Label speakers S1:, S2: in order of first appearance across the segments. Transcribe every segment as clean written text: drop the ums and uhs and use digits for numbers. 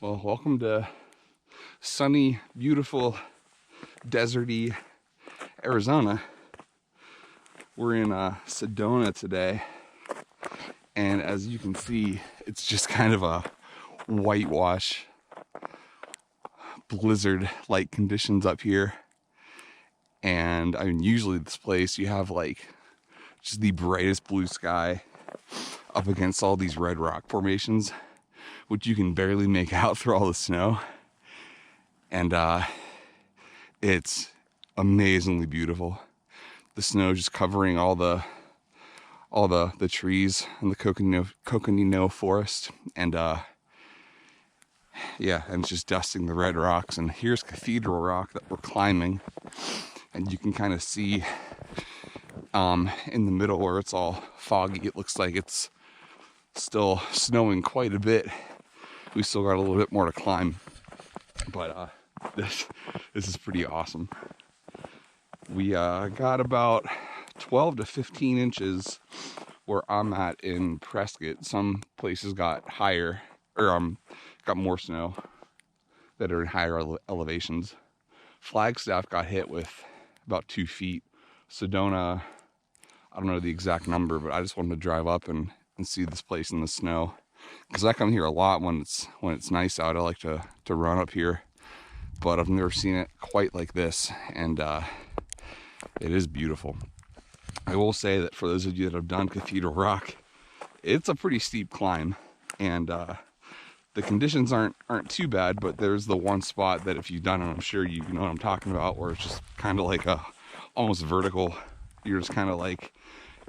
S1: Well, welcome to sunny, beautiful, deserty Arizona. We're in Sedona today, and as you can see, it's just kind of a whitewash, blizzard-like conditions up here. And I mean, usually this place you have like just the brightest blue sky up against all these red rock formations, which you can barely make out through all the snow. And it's amazingly beautiful. The snow just covering all the trees in the coconino forest, and yeah, and it's just dusting the red rocks. And here's Cathedral Rock that we're climbing, and you can kind of see in the middle where it's all foggy, it looks like it's still snowing quite a bit. We still got a little bit more to climb, but this is pretty awesome. We got about 12 to 15 inches where I'm at in Prescott. Some places got higher, or got more snow that are in higher elevations. Flagstaff got hit with about 2 feet. Sedona, I don't know the exact number, but I just wanted to drive up and see this place in the snow, because I come here a lot when it's nice out. I like to run up here, but I've never seen it quite like this, and it is beautiful. I will say that for those of you that have done Cathedral Rock, it's a pretty steep climb, and the conditions aren't too bad, but there's the one spot that if you've done it, I'm sure you know what I'm talking about, where it's just kind of like almost vertical. You're just kind of like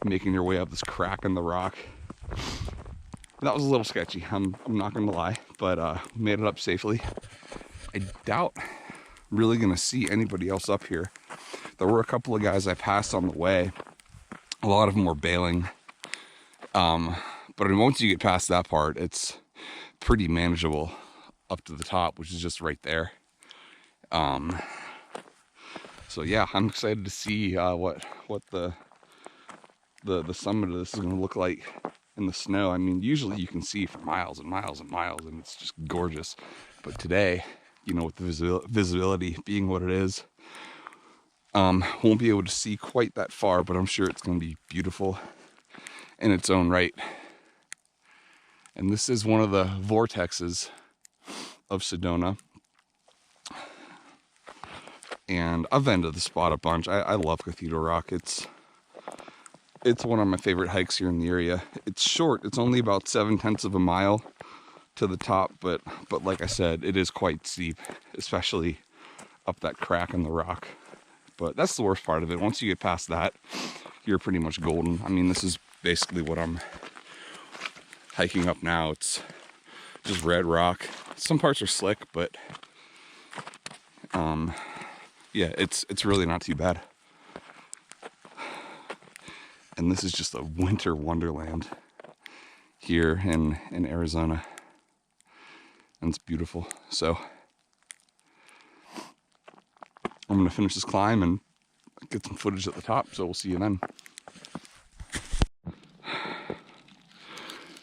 S1: making your way up this crack in the rock. That was a little sketchy, I'm not gonna lie, but made it up safely. I doubt I'm really gonna see anybody else up here. There were a couple of guys I passed on the way. A lot of them were bailing, but I mean, once you get past that part, it's pretty manageable up to the top, which is just right there. So yeah, I'm excited to see what the summit of this is going to look like in the snow. I mean, usually you can see for miles and miles and miles, and it's just gorgeous. But today, you know, with the visibility being what it is, won't be able to see quite that far, but I'm sure it's going to be beautiful in its own right. And this is one of the vortexes of Sedona. And I've been to the spot a bunch. I love Cathedral Rock. It's one of my favorite hikes here in the area. It's short. It's only about 7/10 of a mile to the top, but like I said, it is quite steep, especially up that crack in the rock. But that's the worst part of it. Once you get past that, you're pretty much golden. I mean, this is basically what I'm hiking up now. It's just red rock. Some parts are slick, but yeah, it's really not too bad. And this is just a winter wonderland here in Arizona, and it's beautiful. So I'm gonna finish this climb and get some footage at the top, so we'll see you then.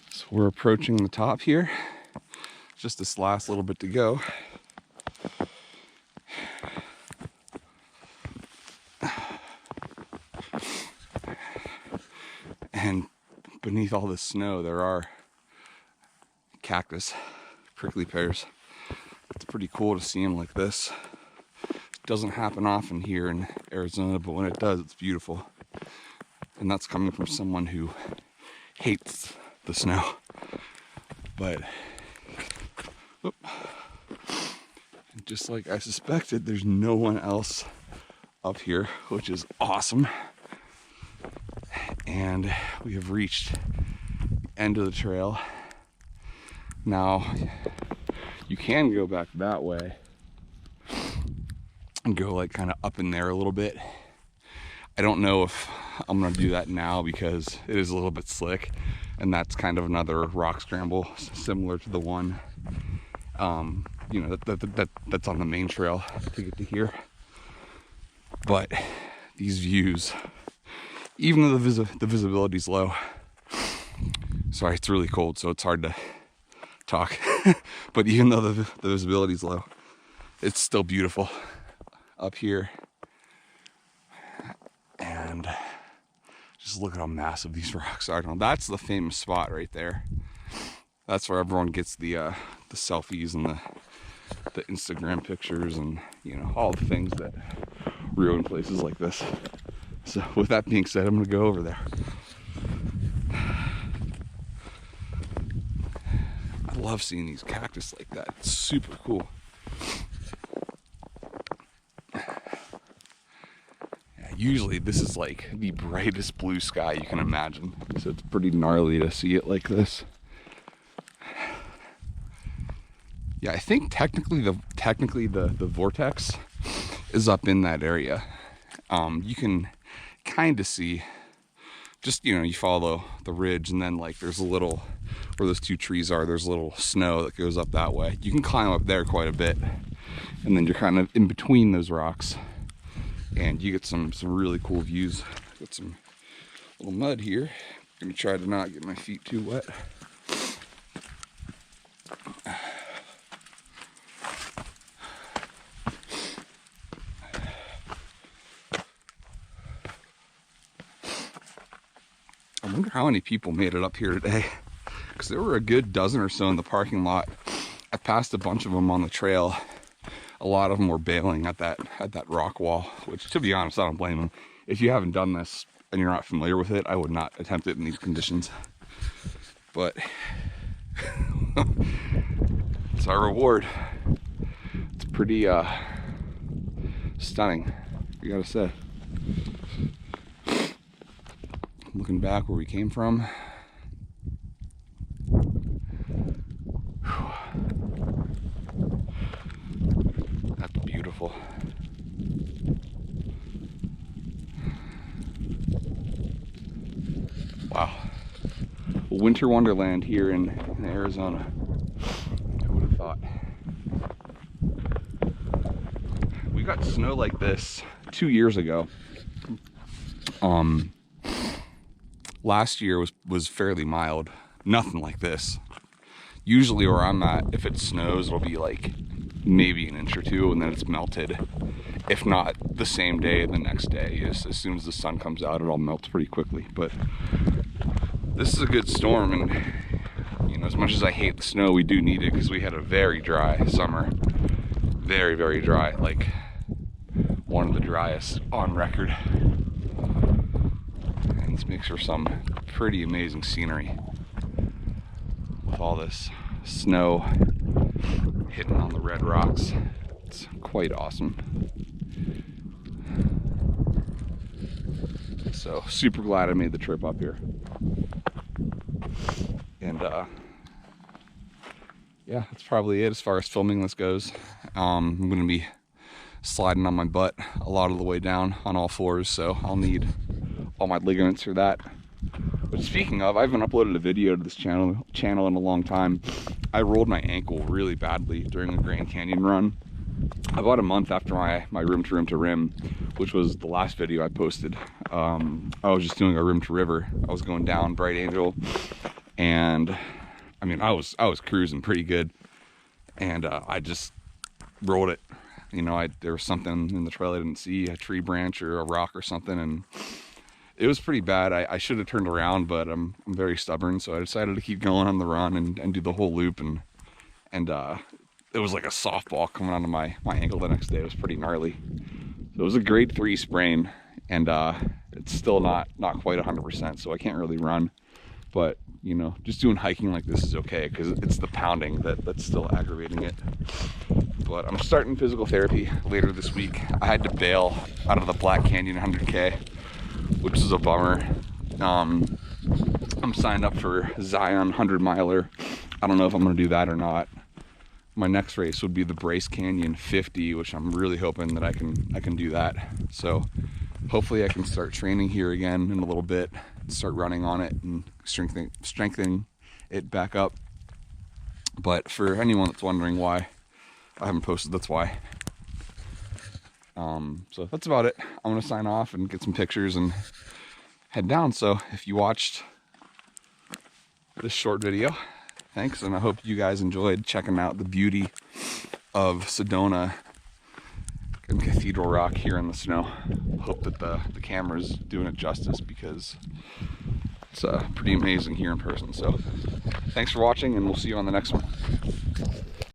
S1: So we're approaching the top here. Just this last little bit to go. And beneath all this snow, there are cactus, prickly pears. It's pretty cool to see them like this. It doesn't happen often here in Arizona, but when it does, it's beautiful. And that's coming from someone who hates the snow. But just like I suspected, there's no one else up here, which is awesome. And we have reached the end of the trail. Now, you can go back that way and go like kind of up in there a little bit. I don't know if I'm gonna do that now because it is a little bit slick, and that's kind of another rock scramble similar to the one you know, that's on the main trail to get to here. But these views, even though the visibility's low, sorry, it's really cold, so it's hard to talk. But even though the visibility is low, it's still beautiful up here. And just look at how massive these rocks are. Now that's the famous spot right there. That's where everyone gets the selfies and the Instagram pictures and, you know, all the things that ruin places like this. So with that being said, I'm gonna go over there. I love seeing these cactus like that. It's super cool. Usually this is like the brightest blue sky you can imagine, so it's pretty gnarly to see it like this. Yeah, I think technically the vortex is up in that area. You can kind of see, just, you know, you follow the ridge, and then like there's a little, where those two trees are, there's a little snow that goes up that way. You can climb up there quite a bit, and then you're kind of in between those rocks, and you get some really cool views. Got some little mud here. I'm gonna try to not get my feet too wet. I wonder how many people made it up here today, because there were a good dozen or so in the parking lot. I passed a bunch of them on the trail. A lot of them were bailing at that rock wall, which, to be honest, I don't blame them. If you haven't done this and you're not familiar with it, I would not attempt it in these conditions. But it's our reward. It's pretty stunning, you gotta say. Looking back where we came from, that's beautiful. Wow. Winter wonderland here in Arizona. Who would have thought? We got snow like this 2 years ago. Last year was fairly mild. Nothing like this. Usually where I'm at, if it snows, it'll be like maybe an inch or two, and then it's melted. If not the same day, the next day. As soon as the sun comes out, it all melts pretty quickly. But this is a good storm, and you know, as much as I hate the snow, we do need it, because we had a very dry summer. Very, very dry. Like one of the driest on record. And this makes for some pretty amazing scenery with all this snow hitting on the red rocks. It's quite awesome. So super glad I made the trip up here. And yeah, that's probably it as far as filming this goes. I'm gonna be sliding on my butt a lot of the way down on all fours, so I'll need all my ligaments for that. But speaking of, I haven't uploaded a video to this channel in a long time. I rolled my ankle really badly during the Grand Canyon run about a month after my rim to rim, which was the last video I posted. I was just doing a rim to river. I was going down Bright Angel, and I mean, I was cruising pretty good, and I just rolled it. You know, there was something in the trail I didn't see, a tree branch or a rock or something, and it was pretty bad. I should have turned around, but I'm very stubborn, so I decided to keep going on the run and do the whole loop, and it was like a softball coming onto my ankle the next day. It was pretty gnarly. So it was a grade 3 sprain, and it's still not quite 100%, so I can't really run. But you know, just doing hiking like this is okay, because it's the pounding that's still aggravating it. But I'm starting physical therapy later this week. I had to bail out of the Black Canyon 100K, which is a bummer. I'm signed up for Zion 100 miler. I don't know if I'm gonna do that or not. My next race would be the Bryce Canyon 50, which I'm really hoping that I can do that. So hopefully I can start training here again in a little bit, start running on it and strengthening it back up. But for anyone that's wondering why I haven't posted, that's why. So that's about it. I'm gonna sign off and get some pictures and head down. So if you watched this short video, thanks, and I hope you guys enjoyed checking out the beauty of Sedona and Cathedral Rock here in the snow. Hope that the camera's doing it justice, because it's pretty amazing here in person. So thanks for watching, and we'll see you on the next one.